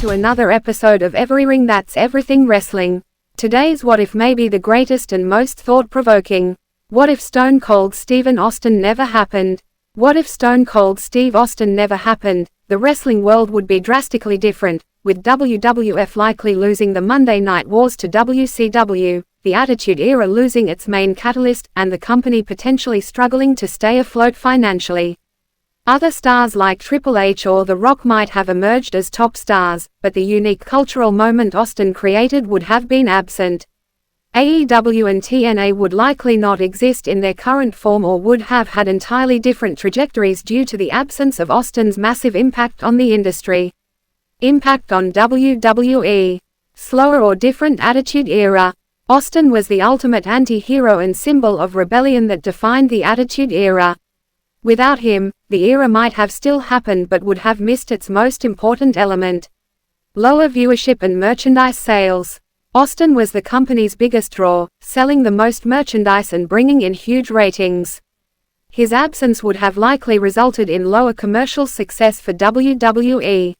to another episode of EveryRing. That's Everything Wrestling. Today's What If may be the greatest and most thought-provoking. What if Stone Cold Steve Austin never happened? What if Stone Cold Steve Austin never happened? The wrestling world would be drastically different, with WWF likely losing the Monday Night Wars to WCW, the Attitude Era losing its main catalyst, and the company potentially struggling to stay afloat financially. Other stars like Triple H or The Rock might have emerged as top stars, but the unique cultural moment Austin created would have been absent. AEW and TNA would likely not exist in their current form or would have had entirely different trajectories due to the absence of Austin's massive impact on the industry. Impact on WWE. Slower or different Attitude Era. Austin was the ultimate anti-hero and symbol of rebellion that defined the Attitude Era. Without him, the era might have still happened but would have missed its most important element. Lower viewership and merchandise sales. Austin was the company's biggest draw, selling the most merchandise and bringing in huge ratings. His absence would have likely resulted in lower commercial success for WWE.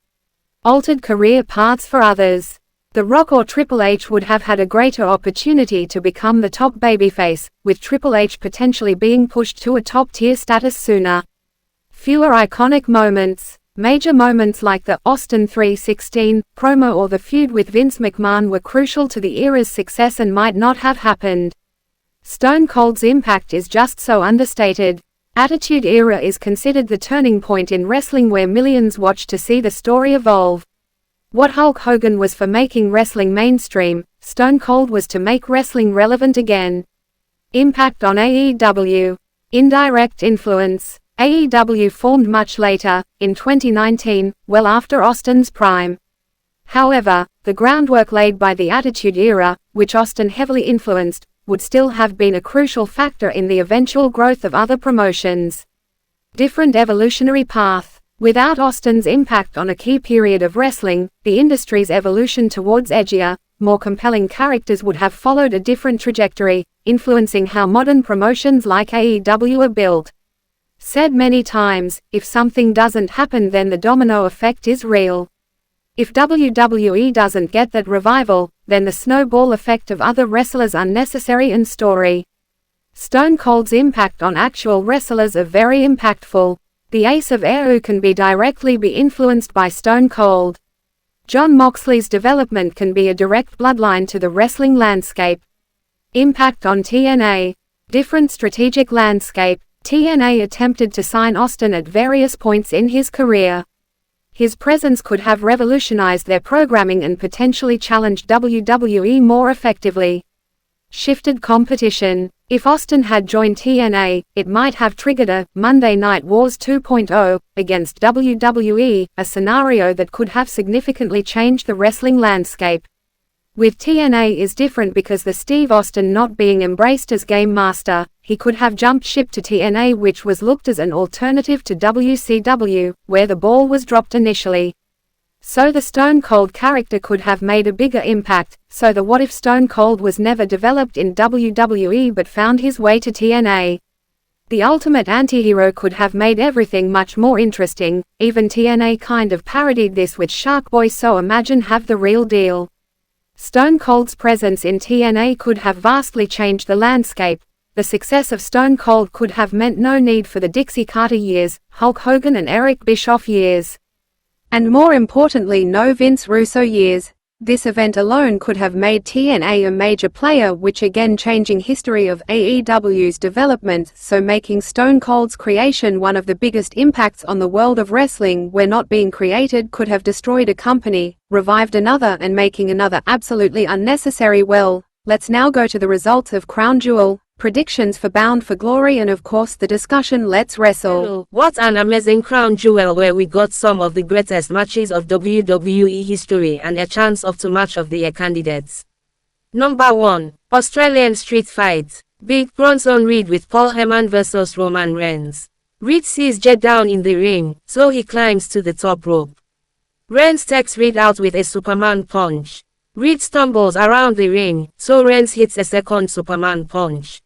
Altered career paths for others. The Rock or Triple H would have had a greater opportunity to become the top babyface, with Triple H potentially being pushed to a top-tier status sooner. Fewer iconic moments. Major moments like the Austin 3:16 promo or the feud with Vince McMahon were crucial to the era's success and might not have happened. Stone Cold's impact is just so understated. Attitude Era is considered the turning point in wrestling where millions watched to see the story evolve. What Hulk Hogan was for making wrestling mainstream, Stone Cold was to make wrestling relevant again. Impact on AEW. Indirect influence. AEW formed much later, in 2019, well after Austin's prime. However, the groundwork laid by the Attitude Era, which Austin heavily influenced, would still have been a crucial factor in the eventual growth of other promotions. Different evolutionary path. Without Austin's impact on a key period of wrestling, the industry's evolution towards edgier, more compelling characters would have followed a different trajectory, influencing how modern promotions like AEW are built. Said many times, if something doesn't happen then the domino effect is real. If WWE doesn't get that revival, then the snowball effect of other wrestlers unnecessary and story. Stone Cold's impact on actual wrestlers are very impactful. The Ace of Eru can directly be influenced by Stone Cold. Jon Moxley's development can be a direct bloodline to the wrestling landscape. Impact on TNA. Different strategic landscape. TNA attempted to sign Austin at various points in his career. His presence could have revolutionized their programming and potentially challenged WWE more effectively. Shifted competition. If Austin had joined TNA, it might have triggered a Monday Night Wars 2.0 against WWE, a scenario that could have significantly changed the wrestling landscape. With TNA is different because the Steve Austin not being embraced as Game Master, he could have jumped ship to TNA, which was looked as an alternative to WCW, where the ball was dropped initially. So the Stone Cold character could have made a bigger impact, so the what if Stone Cold was never developed in WWE but found his way to TNA. The ultimate antihero could have made everything much more interesting, even TNA kind of parodied this with Shark Boy, so imagine have the real deal. Stone Cold's presence in TNA could have vastly changed the landscape. The success of Stone Cold could have meant no need for the Dixie Carter years, Hulk Hogan and Eric Bischoff years. And more importantly, no Vince Russo years. This event alone could have made TNA a major player, which again changing history of AEW's development, so making Stone Cold's creation one of the biggest impacts on the world of wrestling, where not being created could have destroyed a company, revived another and making another absolutely unnecessary. Well, let's now go to the results of Crown Jewel, predictions for Bound for Glory and of course the discussion. Let's wrestle. What an amazing Crown Jewel where we got some of the greatest matches of WWE history and a chance of two match of the year candidates. Number 1, Australian Street Fight. Big Bronson Reed with Paul Heyman vs Roman Reigns. Reed sees Jet down in the ring, so he climbs to the top rope. Reigns takes Reed out with a Superman punch. Reed stumbles around the ring, so Reigns hits a second Superman punch.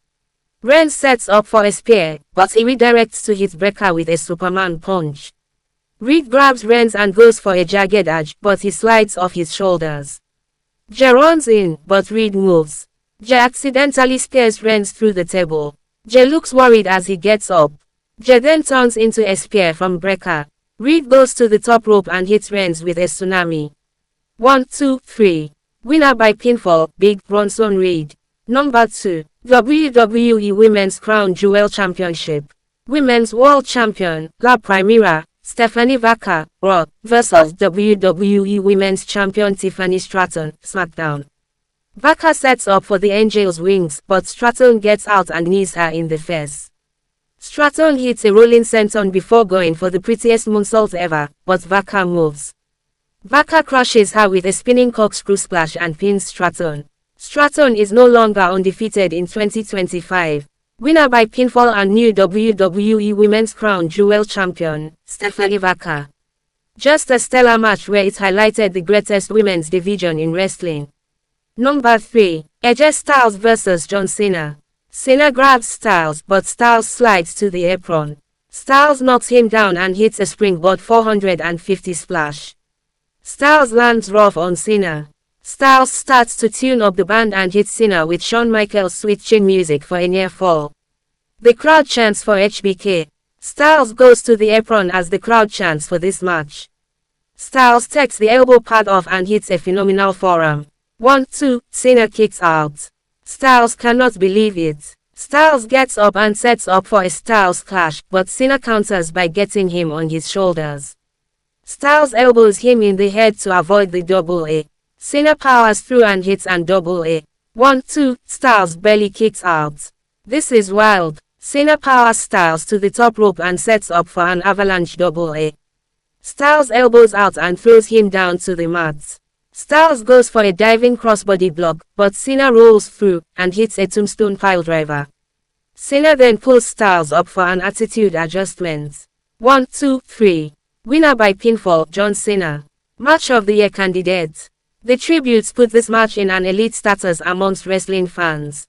Reigns sets up for a spear, but he redirects to hit Vaquer with a Superman punch. Reed grabs Reigns and goes for a jagged edge, but he slides off his shoulders. Jey runs in, but Reed moves. Jey accidentally spears Reigns through the table. Jey looks worried as he gets up. Jey then turns into a spear from Breaker. Reed goes to the top rope and hits Reigns with a tsunami. 1, 2, 3. Winner by pinfall, Big Bronson Reed. Number 2. WWE Women's Crown Jewel Championship. Women's World Champion, La Primera, Stephanie Vaquer, Raw, vs. WWE Women's Champion Tiffany Stratton, Smackdown. Vaquer sets up for the Angel's Wings, but Stratton gets out and knees her in the face. Stratton hits a rolling senton before going for the prettiest moonsault ever, but Vaquer moves. Vaquer crushes her with a spinning corkscrew splash and pins Stratton. Stratton is no longer undefeated in 2025. Winner by pinfall and new WWE Women's Crown Jewel Champion, Stephanie Vaquer. Just a stellar match where it highlighted the greatest women's division in wrestling. Number 3. AJ Styles vs. John Cena. Cena grabs Styles, but Styles slides to the apron. Styles knocks him down and hits a springboard 450 splash. Styles lands rough on Cena. Styles starts to tune up the band and hits Cena with Shawn Michaels' sweet chin music for a near fall. The crowd chants for HBK. Styles goes to the apron as the crowd chants for this match. Styles takes the elbow pad off and hits a phenomenal forearm. 1, 2, Cena kicks out. Styles cannot believe it. Styles gets up and sets up for a Styles clash, but Cena counters by getting him on his shoulders. Styles elbows him in the head to avoid the double A. Cena powers through and hits and double A. 1, 2, Styles barely kicks out. This is wild. Cena powers Styles to the top rope and sets up for an avalanche double A. Styles elbows out and throws him down to the mat. Styles goes for a diving crossbody block, but Cena rolls through and hits a tombstone piledriver. Cena then pulls Styles up for an attitude adjustment. 1, 2, 3. Winner by pinfall, John Cena. Match of the Year candidate. The tributes put this match in an elite status amongst wrestling fans.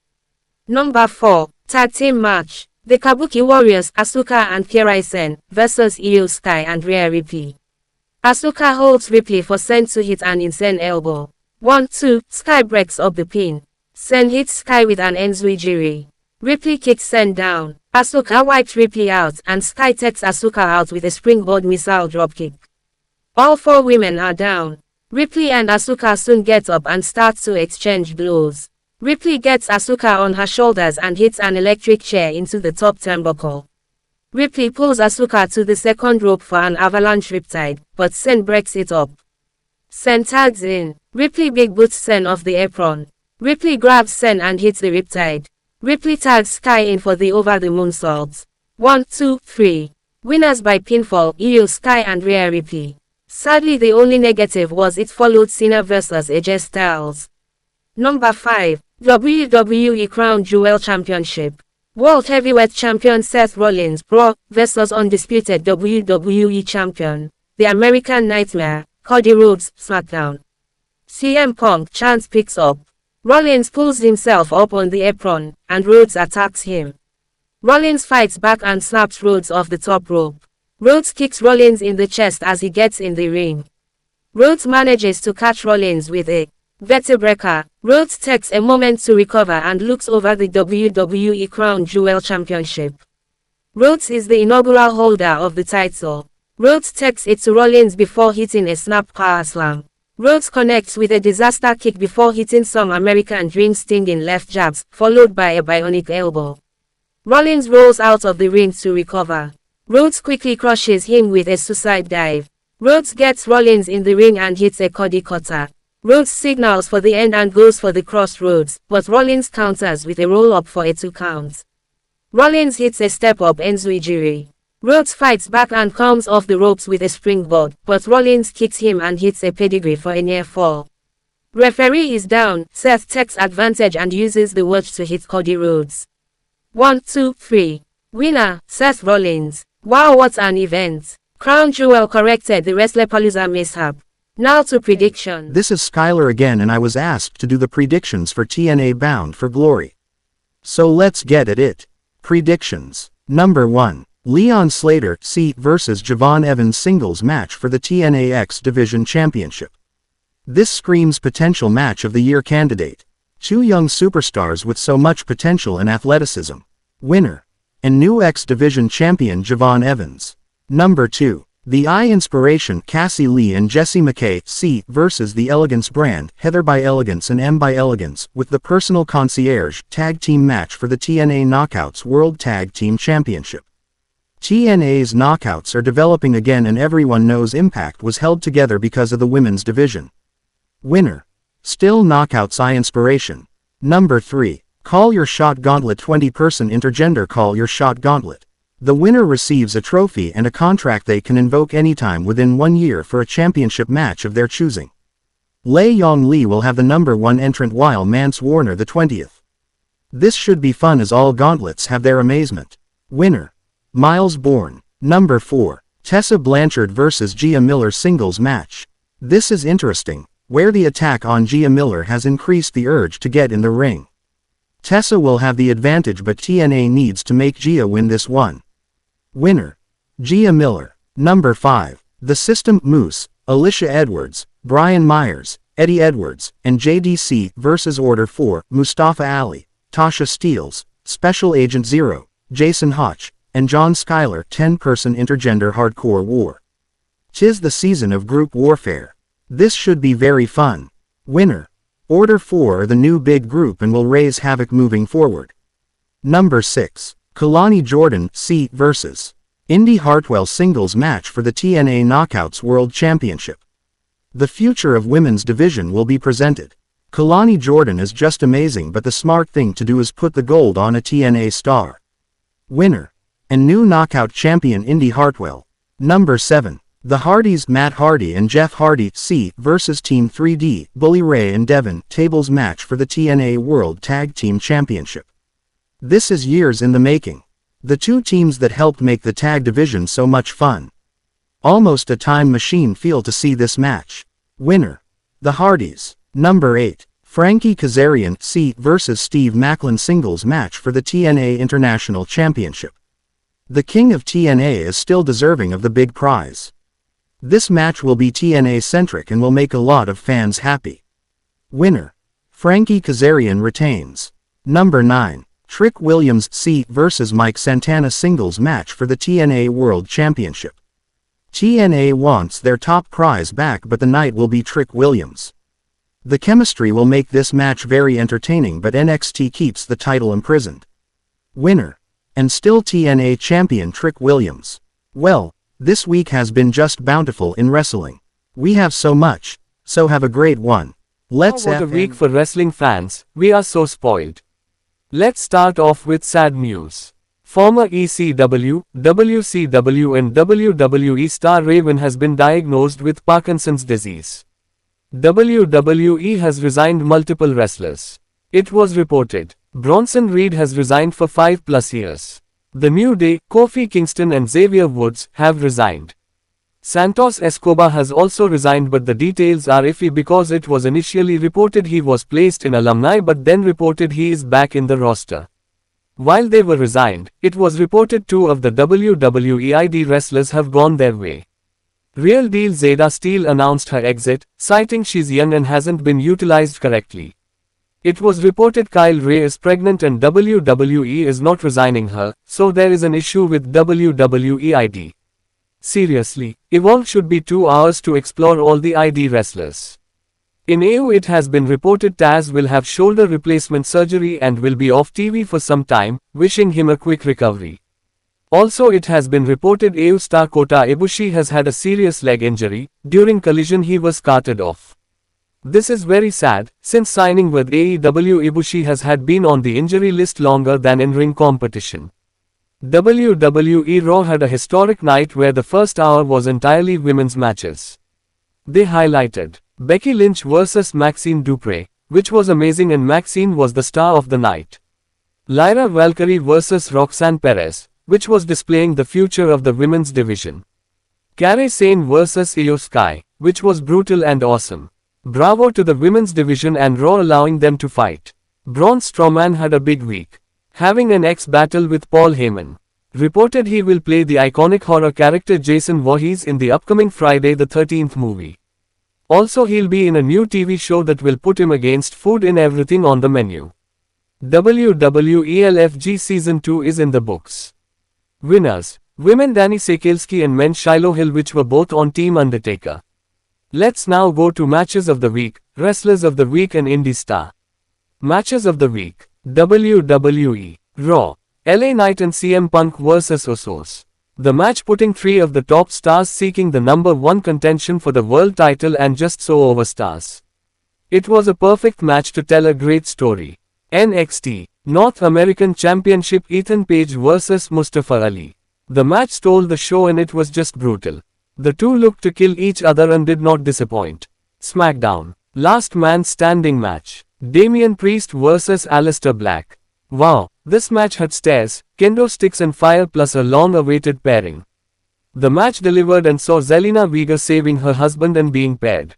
Number 4. Tag Team Match. The Kabuki Warriors, Asuka and Kairi vs. Io Sky and Rhea Ripley. Asuka holds Ripley for Sen to hit an insane elbow. 1, 2, Sky breaks up the pin. Sen hits Sky with an enziguri. Ripley kicks Sen down. Asuka wipes Ripley out and Sky takes Asuka out with a springboard missile dropkick. All 4 women are down. Ripley and Asuka soon get up and start to exchange blows. Ripley gets Asuka on her shoulders and hits an electric chair into the top turnbuckle. Ripley pulls Asuka to the second rope for an avalanche riptide, but Sen breaks it up. Sen tags in. Ripley big boots Sen off the apron. Ripley grabs Sen and hits the riptide. Ripley tags Sky in for the over the moonsault. 1, 2, 3. Winners by pinfall, Io Sky and Rhea Ripley. Sadly the only negative was it followed Cena vs. AJ Styles. Number 5. WWE Crown Jewel Championship. World Heavyweight Champion Seth Rollins, Raw, vs. undisputed WWE Champion, The American Nightmare, Cody Rhodes, Smackdown. CM Punk chance picks up. Rollins pulls himself up on the apron, and Rhodes attacks him. Rollins fights back and slaps Rhodes off the top rope. Rhodes kicks Rollins in the chest as he gets in the ring. Rhodes manages to catch Rollins with a vertebreaker. Rhodes takes a moment to recover and looks over the WWE Crown Jewel Championship. Rhodes is the inaugural holder of the title. Rhodes takes it to Rollins before hitting a snap power slam. Rhodes connects with a disaster kick before hitting some American Dream stinging left jabs, followed by a bionic elbow. Rollins rolls out of the ring to recover. Rhodes quickly crushes him with a suicide dive. Rhodes gets Rollins in the ring and hits a Cody cutter. Rhodes signals for the end and goes for the crossroads, but Rollins counters with a roll-up for a 2 count. Rollins hits a step-up enziguri. Rhodes fights back and comes off the ropes with a springboard, but Rollins kicks him and hits a pedigree for a near fall. Referee is down. Seth takes advantage and uses the watch to hit Cody Rhodes. 1, 2, 3. Winner, Seth Rollins. Wow, what an event. Crown Jewel corrected the WrestlePalooza mishap. Now to prediction. This is Skylar again and I was asked to do the predictions for TNA Bound for Glory. So let's get at it. Predictions. Number 1. Leon Slater C vs Javon Evans singles match for the TNA X Division Championship. This screams potential match of the year candidate. Two young superstars with so much potential and athleticism. Winner. And new X Division champion Javon Evans. Number 2. The I Inspiration Cassie Lee and Jessie McKay C vs The Elegance Brand Heather by Elegance and M by Elegance with the Personal Concierge Tag Team match for the TNA Knockouts World Tag Team Championship. TNA's Knockouts are developing again and everyone knows Impact was held together because of the women's division. Winner. Still Knockouts I Inspiration. Number 3. Call Your Shot Gauntlet 20-person intergender Call Your Shot Gauntlet. The winner receives a trophy and a contract they can invoke anytime within 1 year for a championship match of their choosing. Lei Yong Lee will have the number 1 entrant while Mance Warner the 20th. This should be fun as all gauntlets have their amazement. Winner. Miles Bourne. Number 4. Tessa Blanchard vs Gia Miller singles match. This is interesting, where the attack on Gia Miller has increased the urge to get in the ring. Tessa will have the advantage but TNA needs to make Gia win this one. Winner. Gia Miller. Number 5. The System Moose, Alicia Edwards, Brian Myers, Eddie Edwards, and JDC vs Order 4, Mustafa Ali, Tasha Steelz, Special Agent Zero, Jason Hotch, and John Schuyler 10-person intergender hardcore war. 'Tis the season of group warfare. This should be very fun. Winner. Order 4 are the new big group and will raise havoc moving forward. Number 6. Kalani Jordan C vs. Indy Hartwell singles match for the TNA Knockouts World Championship. The future of women's division will be presented. Kalani Jordan is just amazing but the smart thing to do is put the gold on a TNA star. Winner. And new knockout champion Indy Hartwell. Number 7. The Hardys Matt Hardy and Jeff Hardy C vs Team 3D Bully Ray and Devin tables match for the TNA World Tag Team Championship. This is years in the making. The two teams that helped make the tag division so much fun. Almost a time machine feel to see this match. Winner. The Hardys. Number 8. Frankie Kazarian C vs Steve Maclin singles match for the TNA International Championship. The king of TNA is still deserving of the big prize. This match will be TNA-centric and will make a lot of fans happy. Winner. Frankie Kazarian retains. Number 9. Trick Williams C vs Mike Santana singles match for the TNA World Championship. TNA wants their top prize back but the night will be Trick Williams. The chemistry will make this match very entertaining but NXT keeps the title imprisoned. Winner. And still TNA champion Trick Williams. Well, this week has been just bountiful in wrestling. We have so much, so have a great one. Let's What a week for wrestling fans, we are so spoiled. Let's start off with sad news. Former ECW, WCW and WWE star Raven has been diagnosed with Parkinson's disease. WWE has resigned multiple wrestlers. It was reported, Bronson Reed has resigned for 5+ years. The New Day, Kofi Kingston and Xavier Woods, have resigned. Santos Escobar has also resigned but the details are iffy because it was initially reported he was placed in alumni but then reported he is back in the roster. While they were resigned, it was reported 2 of the WWE ID wrestlers have gone their way. Real Deal Zeta Steele announced her exit, citing she's young and hasn't been utilized correctly. It was reported Kyle Ray is pregnant and WWE is not resigning her, so there is an issue with WWE ID. Seriously, Evolve should be 2 hours to explore all the ID wrestlers. In AU it has been reported Taz will have shoulder replacement surgery and will be off TV for some time, wishing him a quick recovery. Also it has been reported AU star Kota Ibushi has had a serious leg injury, during collision he was carted off. This is very sad, since signing with AEW Ibushi has had been on the injury list longer than in-ring competition. WWE Raw had a historic night where the first hour was entirely women's matches. They highlighted Becky Lynch vs Maxine Dupre, which was amazing and Maxine was the star of the night. Lyra Valkyrie vs Roxanne Perez, which was displaying the future of the women's division. Kairi Sane vs Io Sky, which was brutal and awesome. Bravo to the women's division and Raw allowing them to fight. Braun Strowman had a big week, having an X battle with Paul Heyman. Reported he will play the iconic horror character Jason Voorhees in the upcoming Friday the 13th movie. Also he'll be in a new TV show that will put him against Food in Everything on the menu. WWE LFG Season 2 is in the books. Winners: Women Danny Sekelski and men Shiloh Hill, which were both on Team Undertaker. Let's now go to Matches of the Week, Wrestlers of the Week and Indie Star. Matches of the Week. WWE Raw. LA Knight and CM Punk vs Usos. The match putting three of the top stars seeking the number one contention for the world title and just so over stars. It was a perfect match to tell a great story. NXT North American Championship, Ethan Page vs Mustafa Ali. The match stole the show and it was just brutal. The two looked to kill each other and did not disappoint. Smackdown. Last Man Standing match. Damian Priest vs Aleister Black. Wow, this match had stairs, kendo sticks and fire plus a long-awaited pairing. The match delivered and saw Zelina Vega saving her husband and being paired.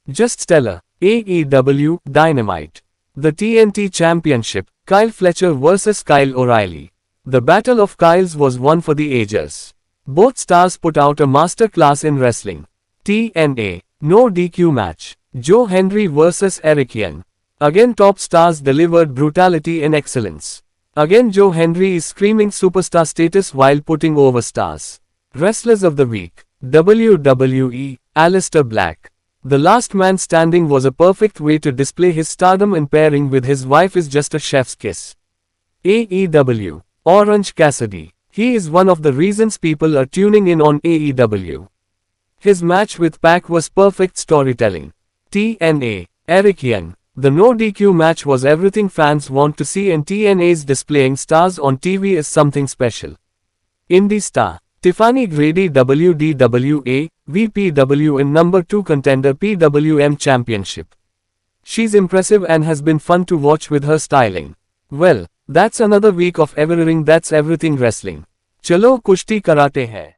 Just stellar. AEW Dynamite. The TNT Championship, Kyle Fletcher vs Kyle O'Reilly. The Battle of Kyles was one for the ages. Both stars put out a masterclass in wrestling. TNA No DQ match. Joe Hendry vs Eric Young. Again top stars delivered brutality and excellence. Again Joe Hendry is screaming superstar status while putting over stars. Wrestlers of the Week. WWE Aleister Black. The Last Man Standing was a perfect way to display his stardom, and pairing with his wife is just a chef's kiss. AEW Orange Cassidy. He is one of the reasons people are tuning in on AEW. His match with Pac was perfect storytelling. TNA Eric Young. The no DQ match was everything fans want to see, and TNA's displaying stars on TV is something special. Indie Star. Tiffany Grady, WDWA, VPW and number 2 contender PWM Championship. She's impressive and has been fun to watch with her styling. Well, that's another week of EveryRing. That's everything wrestling. Chalo kushti karate hai.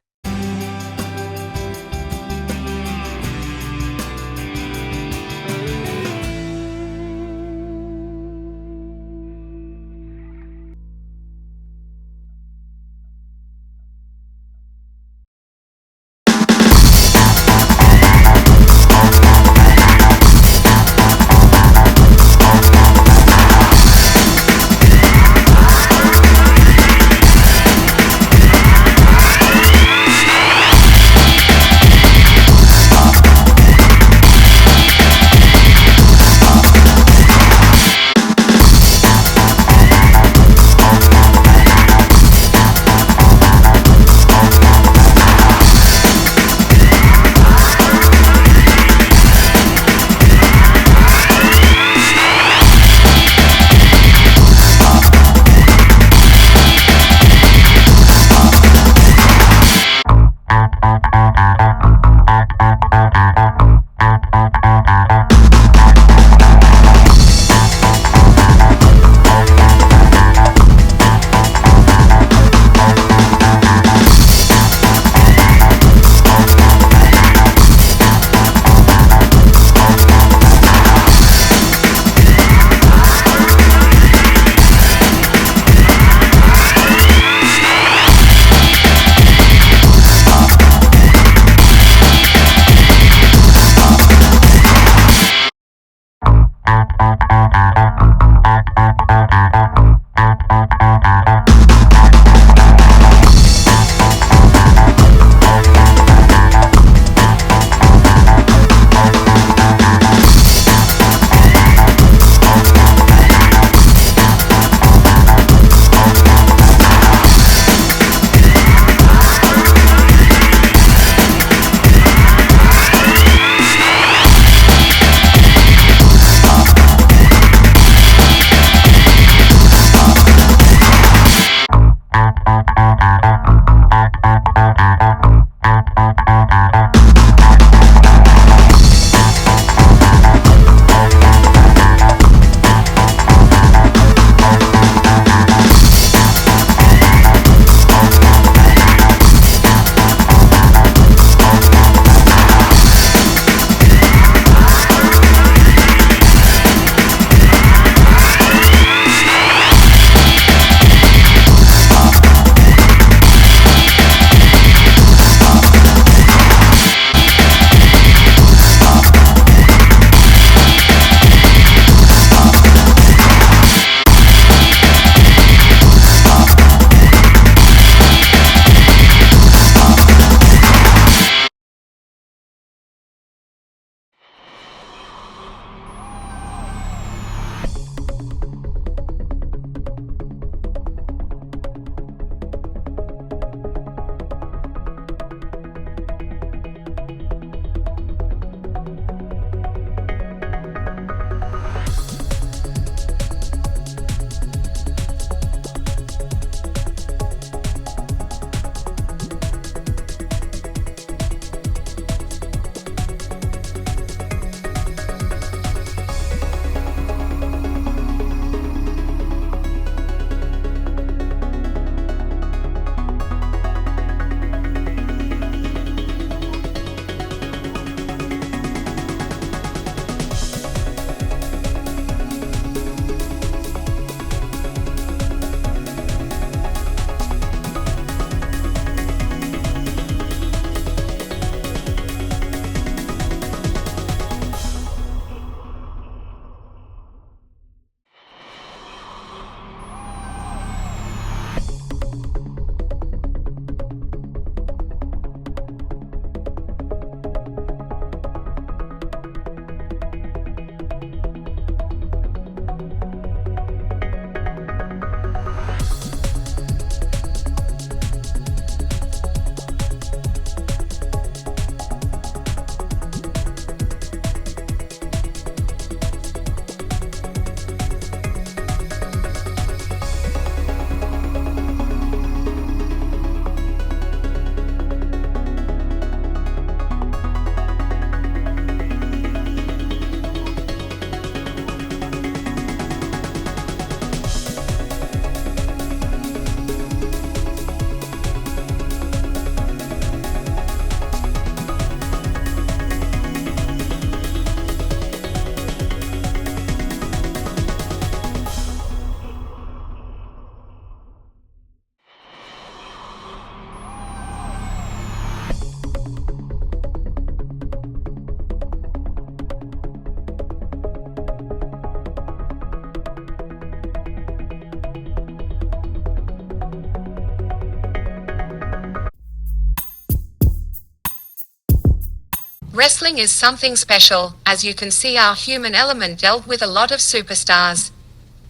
Wrestling is something special, as you can see our human element dealt with a lot of superstars.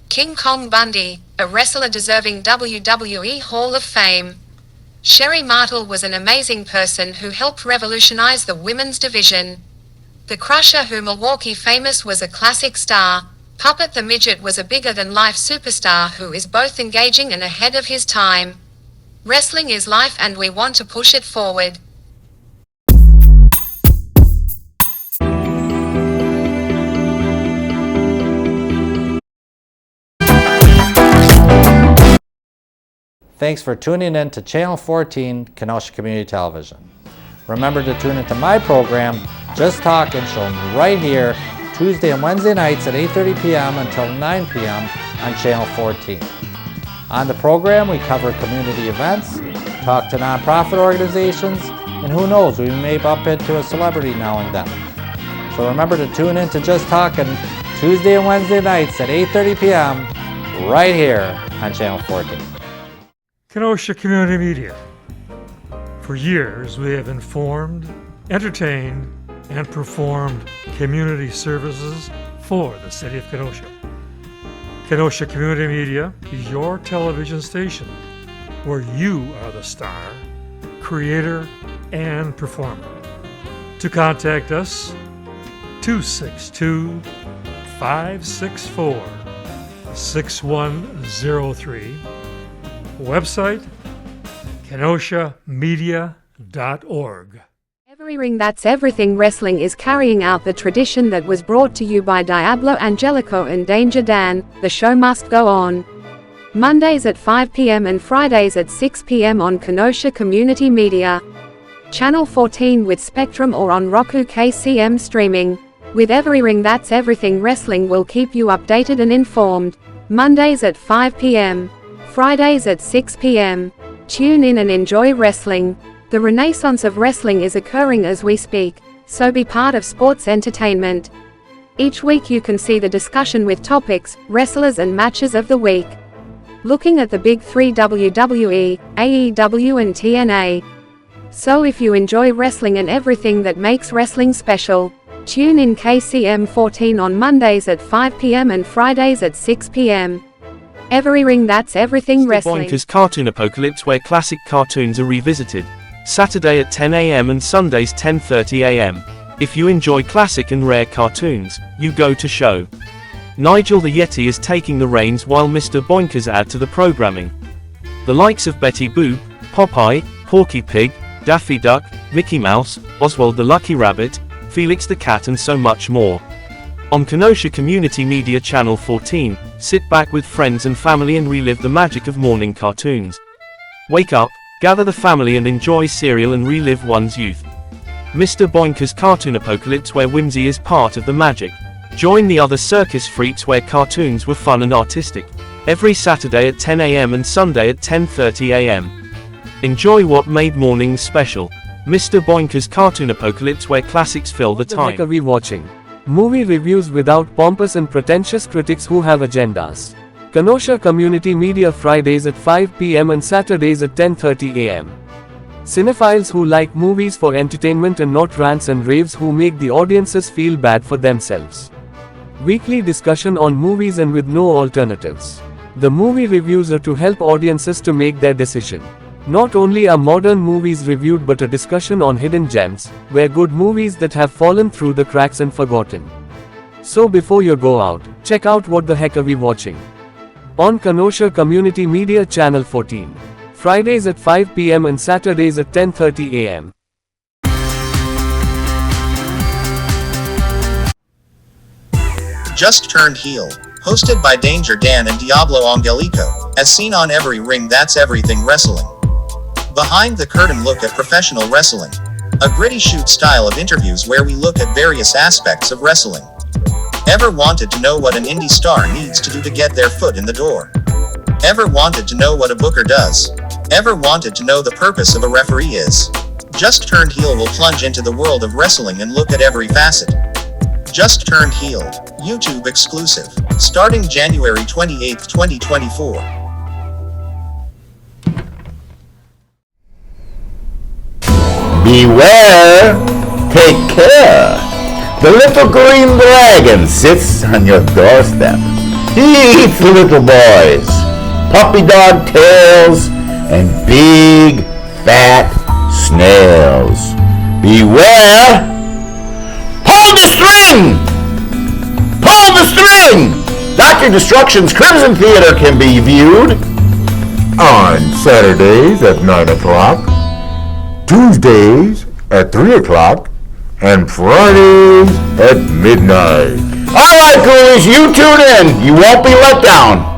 King Kong Bundy, a wrestler deserving WWE Hall of Fame. Sherry Martel was an amazing person who helped revolutionize the women's division. The Crusher, who Milwaukee famous, was a classic star. Puppet the Midget was a bigger-than-life superstar who is both engaging and ahead of his time. Wrestling is life and we want to push it forward. Thanks for tuning in to Channel 14, Kenosha Community Television. Remember to tune into my program, Just Talkin', shown right here, Tuesday and Wednesday nights at 8:30 p.m. until 9 p.m. on Channel 14. On the program, we cover community events, talk to nonprofit organizations, and who knows, we may bump into a celebrity now and then. So remember to tune in to Just Talkin' Tuesday and Wednesday nights at 8:30 p.m. right here on Channel 14. Kenosha Community Media. For years, we have informed, entertained, and performed community services for the city of Kenosha. Kenosha Community Media is your television station where you are the star, creator, and performer. To contact us, 262-564-6103. Website, kenoshamedia.org. EveryRing That's Everything Wrestling is carrying out the tradition that was brought to you by Diablo Angelico and Danger Dan. The show must go on. Mondays at 5 p.m. and Fridays at 6 p.m. on Kenosha Community Media. Channel 14 with Spectrum or on Roku KCM streaming. With EveryRing That's Everything Wrestling will keep you updated and informed. Mondays at 5 p.m. Fridays at 6 p.m. Tune in and enjoy wrestling. The renaissance of wrestling is occurring as we speak, so be part of sports entertainment. Each week you can see the discussion with topics, wrestlers and matches of the week. Looking at the big three: WWE, AEW and TNA. So if you enjoy wrestling and everything that makes wrestling special, tune in KCM 14 on Mondays at 5 p.m. and Fridays at 6 p.m. EveryRing That's Everything Wrestling. Bonkers Cartoon Apocalypse, where classic cartoons are revisited. Saturday at 10 a.m. and Sundays 10:30 a.m. If you enjoy classic and rare cartoons, you go to show. Nigel the Yeti is taking the reins while Mr. Bonkers add to the programming. The likes of Betty Boop, Popeye, Porky Pig, Daffy Duck, Mickey Mouse, Oswald the Lucky Rabbit, Felix the Cat and so much more. On Kenosha Community Media Channel 14, sit back with friends and family and relive the magic of morning cartoons. Wake up, gather the family and enjoy cereal and relive one's youth. Mr. Bonkers Cartoon Apocalypse, where whimsy is part of the magic. Join the other circus freaks where cartoons were fun and artistic. Every Saturday at 10 a.m. and Sunday at 10:30 a.m. Enjoy what made mornings special. Mr. Bonkers Cartoon Apocalypse, where classics fill the time. What the heck are we watching? Movie reviews without pompous and pretentious critics who have agendas. Kenosha Community Media, Fridays at 5 p.m. and Saturdays at 10:30 a.m. Cinephiles who like movies for entertainment and not rants and raves, who make the audiences feel bad for themselves. Weekly discussion on movies and with no alternatives. The movie reviews are to help audiences to make their decision. Not only are modern movies reviewed but a discussion on hidden gems, where good movies that have fallen through the cracks and forgotten. So before you go out, check out What the Heck Are We Watching? On Kenosha Community Media Channel 14. Fridays at 5 p.m. and Saturdays at 10:30 a.m. Just Turned Heel, hosted by Danger Dan and Diablo Angelico, as seen on EveryRing That's Everything Wrestling. Behind the curtain look at professional wrestling. A gritty shoot style of interviews where we look at various aspects of wrestling. Ever wanted to know what an indie star needs to do to get their foot in the door? Ever wanted to know what a booker does? Ever wanted to know the purpose of a referee is? Just Turned Heel will plunge into the world of wrestling and look at every facet. Just Turned Heel, YouTube exclusive, starting January 28, 2024. Beware take care. The little green dragon sits on your doorstep. He eats little boys, puppy dog tails, and big, fat snails. Beware! Pull the string! Pull the string! Dr. Destruction's Crimson Theater can be viewed on Saturdays at 9 o'clock, Tuesdays at 3 o'clock, and Fridays at midnight. All right, ghoulies, you tune in. You won't be let down.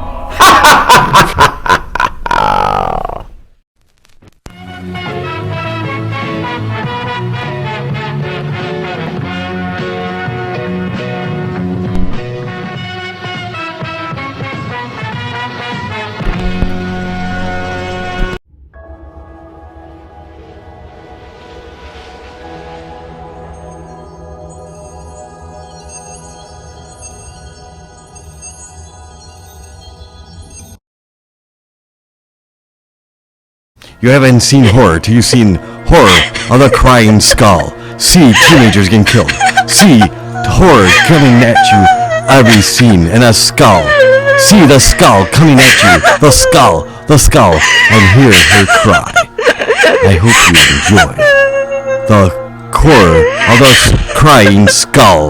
You haven't seen horror till you've seen horror of the crying skull. See teenagers getting killed. See the horror coming at you every scene and a skull. See the skull coming at you. The skull, and hear her cry. I hope you enjoy the horror of the crying skull.